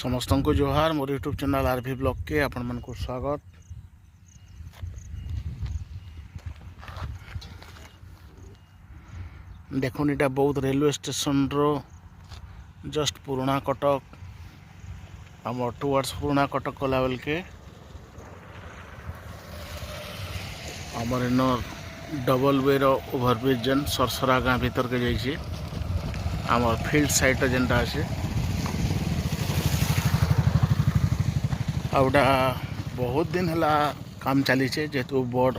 समस्त को जोहार मोर यूट्यूब चैनल आरवी ब्लॉग के आपण मन को स्वागत। देखुन इटा बौद्ध रेलवे स्टेशन रो जस्ट पुराना कटक आम टुवर्ड्स पुराना कटक गला बेल के आमर in double way row overbridge जेन सरसरा गाँ भीतर के जाइए आमर फील्ड साइड जेनटा अच्छे आउटा बहुत दिन है काम चली जेहेतु बड़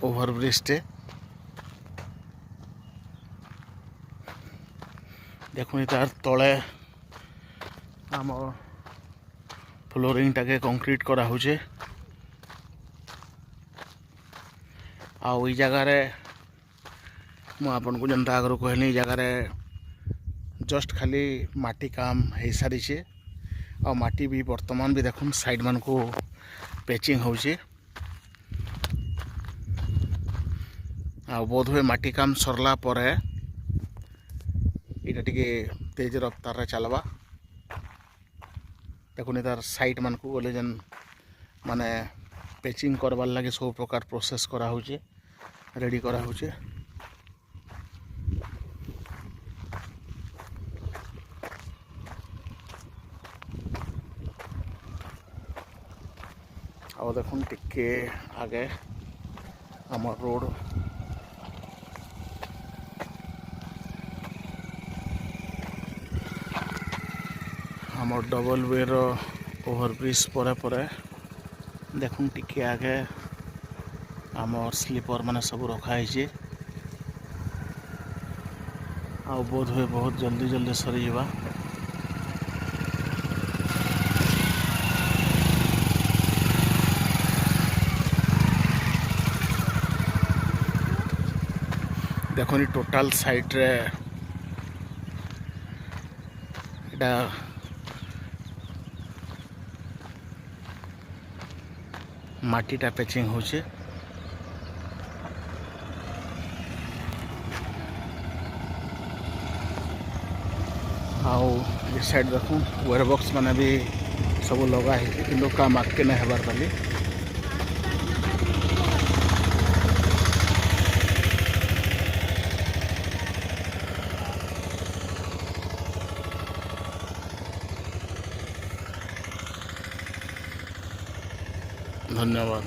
ओवरब्रिज टे देखुन तार तले आम फ्लोरिंग टाके कंक्रीट करा होचे आउ जगार मुझे जनता आगर कहनी जगार जस्ट खाली माटी काम हो सारी आ माटी भी वर्तमान भी देखुन साइड मान को पैचिंग होचे आ बोध हुए माटी काम सरला पर इटा टिके तेज रफ्तार रे चलवा। देखुन तार साइड मान को गले जेन माने पैचिंग करवार लगे सब प्रकार प्रोसेस करा होचे रेडी करा होचे। और देखुन टिके आगे आमर रोड आमर डबल वे रो ओवरब्रिज पर देखुन टिके आगे आमर स्लीपर माने सब रखाई आ बोध हुए बहुत जल्दी जल्दी सरी जावा। देखो टोटाल साइड रे इटा माटीटा पैचिंग होचे आउ ये साइड देखो वेयर बॉक्स माने भी सब लगा है कि काम आके नहीं हबार पाली। धन्यवाद।